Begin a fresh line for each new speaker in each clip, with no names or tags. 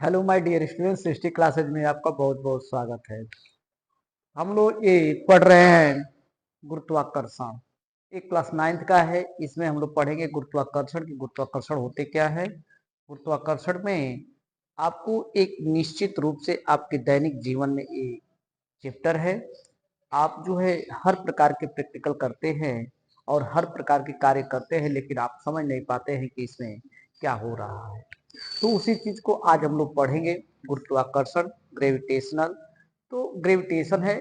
Hello my dear students, Srishti classes में आपका बहुत बहुत स्वागत है। हम लोग ये पढ़ रहे हैं गुरुत्वाकर्षण। एक क्लास 9th का है। इसमें हम लोग पढ़ेंगे गुरुत्वाकर्षण की गुरुत्वाकर्षण होते क्या है। गुरुत्वाकर्षण में आपको एक निश्चित रूप से आपके दैनिक जीवन में ये चैप्टर है। आप जो है हर प्रकार के प्रैक्टिकल करते हैं और हर प्रकार के कार्य करते हैं, लेकिन आप समझ नहीं पाते हैं कि इसमें क्या हो रहा है। तो उसी चीज को आज हम लोग पढ़ेंगे। गुरुत्वाकर्षण, ग्रेविटेशनल। तो ग्रेविटेशन है,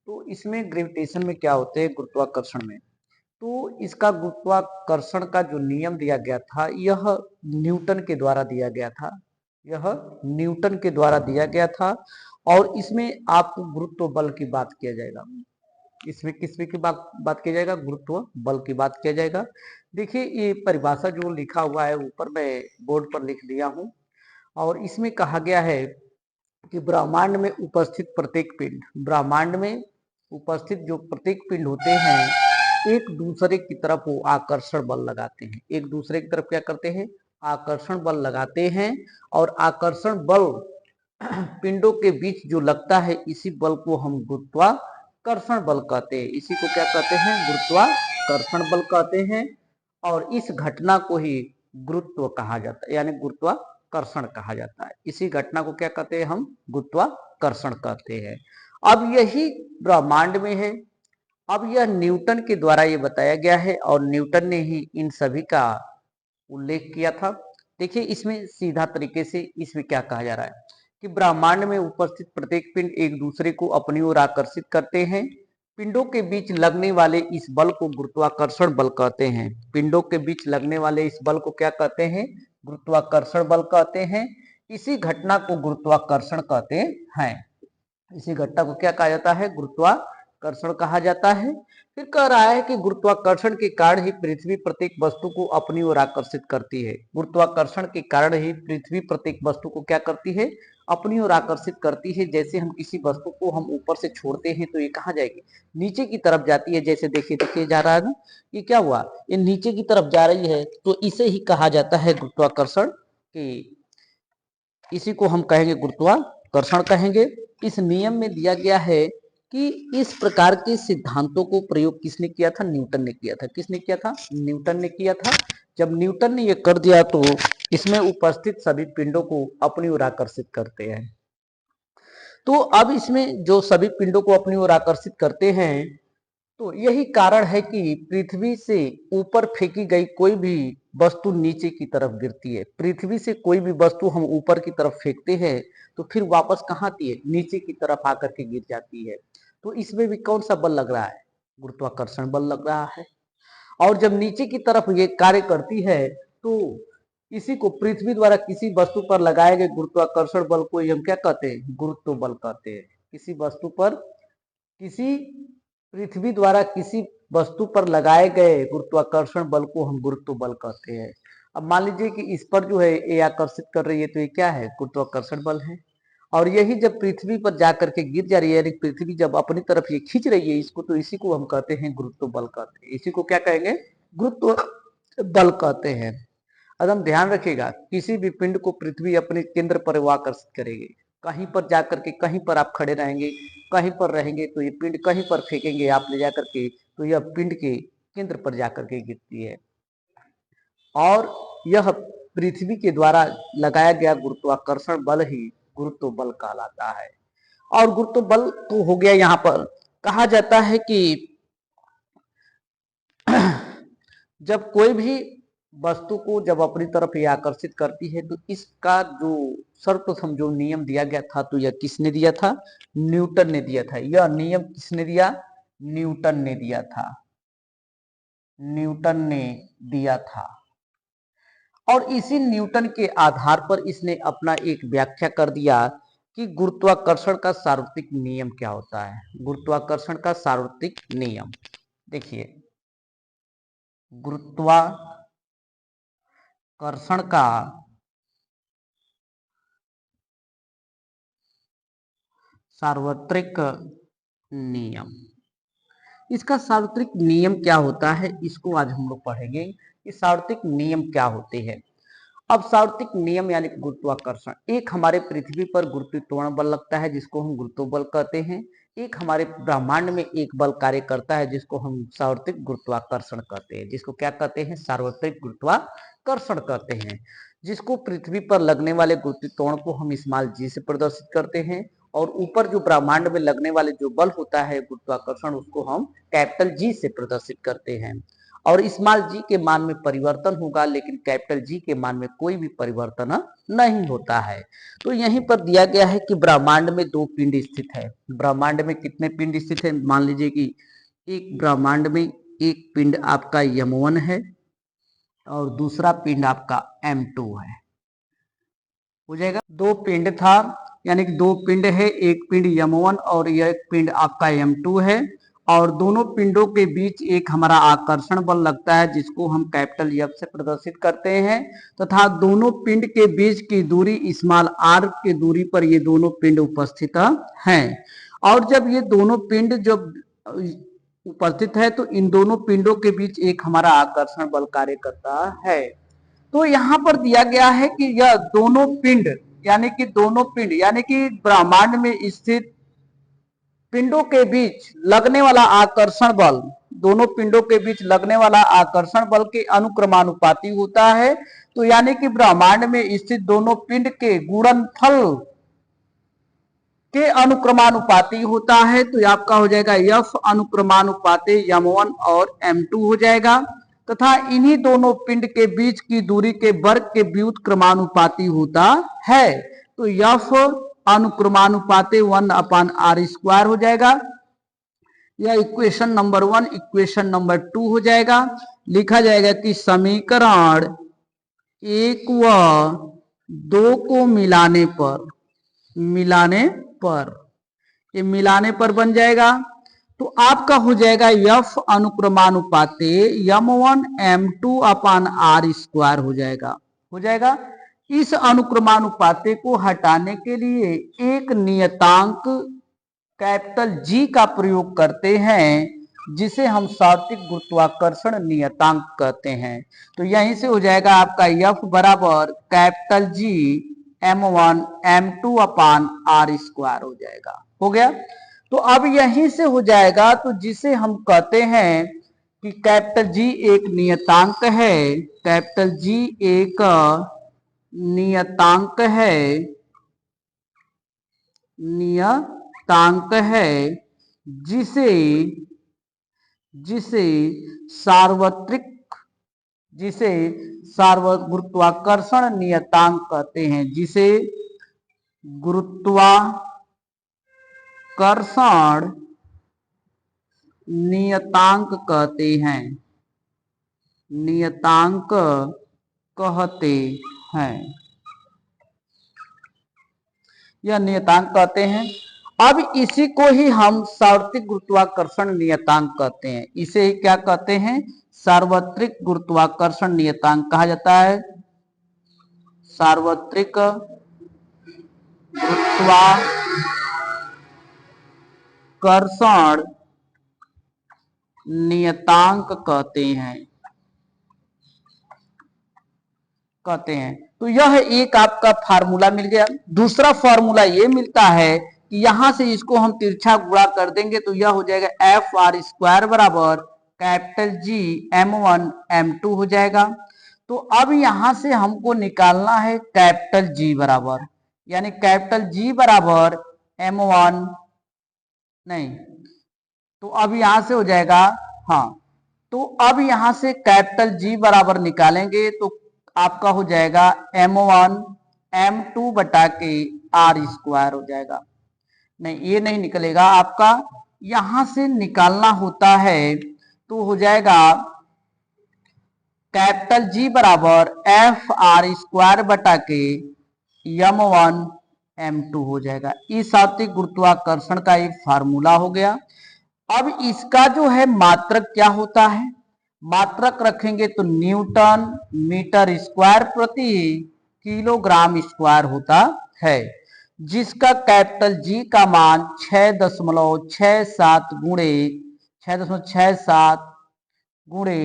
तो इसमें ग्रेविटेशन में क्या होते हैं गुरुत्वाकर्षण में। तो इसका गुरुत्वाकर्षण का जो नियम दिया गया था, यह न्यूटन के द्वारा दिया गया था। यह न्यूटन के द्वारा दिया गया था। और इसमें आपको गुरुत्व बल की बात किया जाएगा। इसमें किसमें की बात किया जाएगा? गुरुत्व बल की बात किया जाएगा। देखिए, ये परिभाषा जो लिखा हुआ है ऊपर मैं बोर्ड पर लिख दिया हूँ। और इसमें कहा गया है कि ब्रह्मांड में उपस्थित प्रत्येक पिंड, ब्रह्मांड में उपस्थित जो प्रत्येक पिंड होते हैं, एक दूसरे की तरफ वो आकर्षण बल लगाते हैं। एक दूसरे की तरफ क्या करते हैं? आकर्षण बल लगाते हैं। और आकर्षण बल पिंडों के बीच जो लगता है, इसी बल को हम गुरुत्वाकर्षण बल कहते हैं। इसी को क्या कहते हैं? गुरुत्वाकर्षण बल कहते हैं। और इस घटना को ही गुरुत्व कहा जाता है, यानी गुरुत्वाकर्षण कहा जाता है। इसी घटना को क्या कहते हैं? हम गुरुत्वाकर्षण कहते हैं। अब यही ब्रह्मांड में है। अब यह न्यूटन के द्वारा ये बताया गया है और न्यूटन ने ही इन सभी का उल्लेख किया था। देखिए, इसमें सीधा तरीके से इसमें क्या कहा जा रहा है कि ब्रह्मांड में उपस्थित प्रत्येक पिंड एक दूसरे को अपनी ओर आकर्षित करते हैं। पिंडों के बीच लगने वाले इस बल को गुरुत्वाकर्षण बल कहते हैं। पिंडों के बीच लगने वाले इस बल को क्या कहते हैं? गुरुत्वाकर्षण बल कहते हैं। इसी घटना को गुरुत्वाकर्षण कहते हैं। इसी घटना को क्या कहा जाता है? गुरुत्वाकर्षण कहा जाता है। फिर कह रहा है कि गुरुत्वाकर्षण के कारण ही पृथ्वी प्रत्येक वस्तु को अपनी ओर आकर्षित करती है। गुरुत्वाकर्षण के कारण ही पृथ्वी प्रत्येक वस्तु को क्या करती है? अपनी ओर आकर्षित करती है। जैसे हम किसी वस्तु को हम ऊपर से छोड़ते हैं तो ये कहाँ जाएगी? नीचे की तरफ जाती है। जैसे देखिए देखिए जा रहा है ना, ये क्या हुआ? ये नीचे की तरफ जा रही है, तो इसे ही कहा जाता है गुरुत्वाकर्षण। कि इसी को हम कहेंगे गुरुत्वाकर्षण कहेंगे। इस नियम में दिया गया है कि इस प्रकार के सिद्धांतों को प्रयोग किसने किया था? न्यूटन ने किया था। किसने किया था? न्यूटन ने किया था। जब न्यूटन ने यह कर दिया तो इसमें उपस्थित सभी पिंडों को अपनी ओर आकर्षित करते हैं। तो अब इसमें जो सभी पिंडों को अपनी ओर आकर्षित करते हैं, तो यही कारण है कि पृथ्वी से ऊपर फेंकी गई कोई भी वस्तु नीचे की तरफ गिरती है। पृथ्वी से कोई भी वस्तु हम ऊपर की तरफ फेंकते हैं तो फिर वापस कहाँ आती है? नीचे की तरफ आकर के गिर जाती है। तो इसमें भी कौन सा बल लग रहा है? गुरुत्वाकर्षण बल लग रहा है। और जब नीचे की तरफ ये कार्य करती है, तो इसी को पृथ्वी द्वारा किसी वस्तु पर लगाए गए गुरुत्वाकर्षण बल को हम क्या कहते हैं? गुरुत्व बल कहते हैं। किसी वस्तु पर, किसी पृथ्वी द्वारा किसी वस्तु पर लगाए गए गुरुत्वाकर्षण बल को हम गुरुत्व बल कहते हैं। अब मान लीजिए कि इस पर जो है ये आकर्षित कर रही है, तो ये क्या है? गुरुत्वाकर्षण बल है। और यही जब पृथ्वी पर जाकर के गिर जा रही है, यानी पृथ्वी जब अपनी तरफ ये खींच रही है इसको, तो इसी को हम कहते हैं गुरुत्व बल कहते हैं। इसी को क्या कहेंगे? गुरुत्व बल कहते हैं। एकदम ध्यान रखिएगा, किसी भी पिंड को पृथ्वी अपने केंद्र पर वो आकर्षित करेगी। कहीं पर जाकर के, कहीं पर आप खड़े रहेंगे, कहीं पर रहेंगे, तो ये पिंड कहीं पर फेंकेंगे आप ले जाकर के, तो यह पिंड के केंद्र पर जाकर के गिरती है। और यह पृथ्वी के द्वारा लगाया गया गुरुत्वाकर्षण बल ही गुरुत्व बल कहलाता है। और गुरुत्व बल तो हो गया। यहाँ पर कहा जाता है कि जब कोई भी वस्तु को जब अपनी तरफ ये आकर्षित करती है, तो इसका जो सर्वप्रथम जो नियम दिया गया था, तो यह किसने दिया था? न्यूटन ने दिया था। यह नियम किसने दिया? न्यूटन ने दिया था। न्यूटन ने दिया था। और इसी न्यूटन के आधार पर इसने अपना एक व्याख्या कर दिया कि गुरुत्वाकर्षण का सार्वत्रिक नियम क्या होता है। गुरुत्वाकर्षण का सार्वत्रिक नियम देखिए, गुरुत्वाकर्षण का सार्वत्रिक नियम, इसका सार्वत्रिक नियम क्या होता है, इसको आज हम लोग पढ़ेंगे कि सार्वत्रिक नियम क्या होते हैं। अब सार्वत्रिक नियम यानी कि गुरुत्वाकर्षण, एक हमारे पृथ्वी पर गुरुत्वाकर्षण बल लगता है जिसको हम गुरुत्व बल कहते हैं, एक हमारे ब्रह्मांड में एक बल कार्य करता है जिसको हम सार्वत्रिक गुरुत्वाकर्षण कहते हैं, जिसको क्या कहते हैं, सार्वत्रिक गुरुत्वाकर्षण कहते हैं। जिसको पृथ्वी पर लगने वाले गुरुत्वाकर्षण को हम स्मॉल जी से प्रदर्शित करते हैं, और ऊपर जो ब्रह्मांड में लगने वाले जो बल होता है गुरुत्वाकर्षण, उसको हम कैपिटल जी से प्रदर्शित करते हैं। और स्मॉल जी के मान में परिवर्तन होगा, लेकिन कैपिटल जी के मान में कोई भी परिवर्तन नहीं होता है। तो यहीं पर दिया गया है कि ब्रह्मांड में दो पिंड स्थित है। ब्रह्मांड में कितने पिंड स्थित है, मान लीजिए कि एक ब्रह्मांड में एक पिंड आपका यम1 है और दूसरा पिंड आपका m2 है, हो जाएगा। दो पिंड था, यानी कि दो पिंड है, एक पिंड यम1 और एक पिंड आपका m2 है, और दोनों पिंडों के बीच एक हमारा आकर्षण बल लगता है जिसको हम कैपिटल F से प्रदर्शित करते हैं, तथा दोनों पिंड के बीच की दूरी स्मॉल r की दूरी पर ये दोनों पिंड उपस्थित हैं। और जब ये दोनों पिंड जब उपस्थित है तो इन दोनों पिंडों के बीच एक हमारा आकर्षण बल कार्य करता है। तो यहाँ पर दिया गया है कि यह दोनों पिंड यानी कि ब्रह्मांड में स्थित पिंडों के बीच लगने वाला आकर्षण बल, दोनों पिंडों के बीच लगने वाला आकर्षण बल के अनुक्रमानुपाती होता है। तो यानी कि ब्रह्मांड में स्थित दोनों पिंड के गुणनफल के अनुक्रमानुपाती होता है। तो आपका हो जाएगा F अनुक्रमानुपाती m1 और m2 हो जाएगा, तथा इन्हीं दोनों पिंड के बीच की दूरी के वर्ग के व्युत्क्रमानुपाती होता है। तो F अनुक्रमानुपाती 1/r² हो जाएगा। यह इक्वेशन नंबर 1। इक्वेशन नंबर 2 हो जाएगा, लिखा जाएगा कि समीकरण 1 व 2 को मिलाने पर बन जाएगा। तो आपका हो जाएगा F अनुक्रमानुपाती m1 m2/r² हो जाएगा। इस अनुक्रमानुपाती को हटाने के लिए एक नियतांक कैपिटल G का प्रयोग करते हैं, जिसे हम सार्वत्रिक गुरुत्वाकर्षण नियतांक कहते हैं। तो यहीं से हो जाएगा आपका F बराबर कैपिटल G m1 m2/r² हो जाएगा। हो गया। तो अब यहीं से हो जाएगा, तो जिसे हम कहते हैं कि कैपिटल G एक नियतांक है, कैपिटल G एक नियतांक है जिसे सार्वत्रिक गुरुत्वाकर्षण नियतांक कहते हैं, जिसे गुरुत्वाकर्षण नियतांक कहते हैं, यह नियतांक कहते हैं। अब इसी को ही हम सार्वत्रिक गुरुत्वाकर्षण नियतांक कहते हैं। इसे ही क्या कहते हैं, सार्वत्रिक गुरुत्वाकर्षण नियतांक कहा जाता है। सार्वत्रिक गुरुत्वाकर्षण नियतांक कहते हैं। तो यह एक आपका फार्मूला मिल गया। दूसरा फार्मूला ये मिलता है कि यहां से इसको हम तिरछा गुणा कर देंगे तो यह हो जाएगा FR² बराबर कैपिटल G m1 m2 हो जाएगा। तो अब यहां से हमको निकालना है कैपिटल G बराबर, यानी कैपिटल G बराबर m1 नहीं, तो अब यहां से हो जाएगा, हाँ, तो अब यहां से कैपिटल G बराबर निकालेंगे तो आपका हो जाएगा m1 m2 बटा के r² हो जाएगा। नहीं, ये नहीं निकलेगा, आपका यहां से निकालना होता है, तो हो जाएगा कैपिटल G बराबर FR² बटा के m1 m2 हो जाएगा। इस सार्वत्रिक गुरुत्वाकर्षण का एक फार्मूला हो गया। अब इसका जो है मात्रक क्या होता है, मात्रक रखेंगे तो न्यूटन मीटर स्क्वायर प्रति किलोग्राम स्क्वायर होता है, जिसका कैपिटल G का मान 6.67 गुणे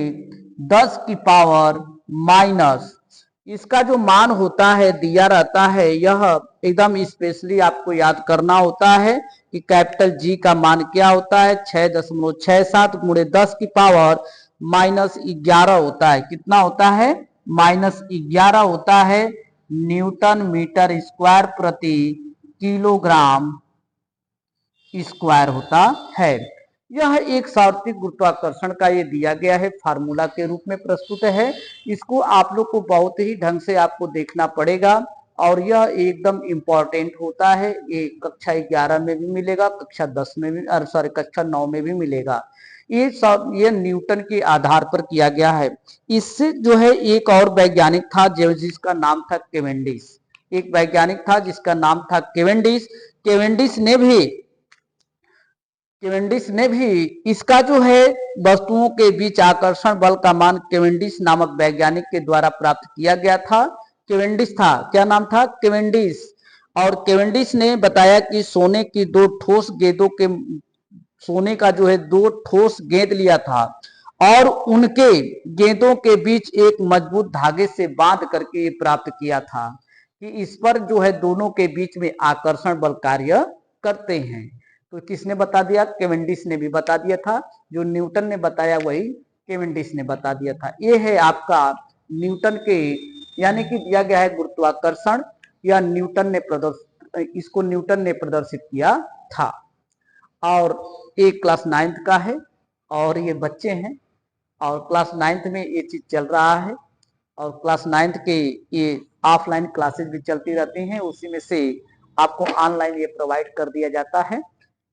10 की पावर माइनस इसका जो मान होता है दिया रहता है, यह एकदम स्पेशली आपको याद करना होता है कि कैपिटल जी का मान क्या होता है, 6.67 गुणे 10 की पावर -11 होता है। कितना होता है? -11 होता है न्यूटन मीटर स्क्वायर प्रति किलोग्राम स्क्वायर होता है। यह एक सार्वत्रिक गुरुत्वाकर्षण का ये दिया गया है, फार्मूला के रूप में प्रस्तुत है। इसको आप लोग को बहुत ही ढंग से आपको देखना पड़ेगा और यह एकदम इंपॉर्टेंट होता है। ये कक्षा 11 में भी मिलेगा, कक्षा 10 में भी, सॉरी कक्षा 9 में भी मिलेगा। ये सब ये न्यूटन के आधार पर किया गया है। इससे जो है एक और वैज्ञानिक था जिसका नाम था केवेंडिश। एक वैज्ञानिक था जिसका नाम था केवेंडिश। केवेंडिश ने भी इसका जो है वस्तुओं के बीच आकर्षण बल का मान केवेंडिश नामक वैज्ञानिक के द्वारा प्राप्त किया गया था। केवेंडिश था, क्या नाम था? केवेंडिश। और केवेंडिश ने बताया कि सोने का जो है 2 ठोस गेंद लिया था और उनके गेंदों के बीच एक मजबूत धागे से बांध करके ये प्राप्त किया था कि इस पर जो है दोनों के बीच में आकर्षण बल कार्य करते हैं। तो किसने बता दिया? केवेंडिश ने भी बता दिया था। जो न्यूटन ने बताया वही केवेंडिश ने बता दिया था। ये है आपका न्यूटन के, यानी कि दिया गया है गुरुत्वाकर्षण, या इसको न्यूटन ने प्रदर्शित किया था। और एक क्लास 9th का है और ये बच्चे हैं और क्लास 9th में ये चीज चल रहा है और क्लास 9th के ये ऑफलाइन क्लासेस भी चलती रहती हैं, उसी में से आपको ऑनलाइन ये प्रोवाइड कर दिया जाता है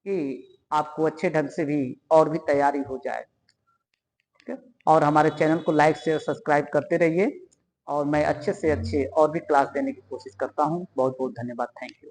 कि आपको अच्छे ढंग से भी और भी तैयारी हो जाए। ठीक है, और हमारे चैनल को लाइक शेयर सब्सक्राइब करते रहिए और मैं अच्छे से अच्छे और भी क्लास देने की कोशिश करता हूँ। बहुत बहुत धन्यवाद, थैंक यू।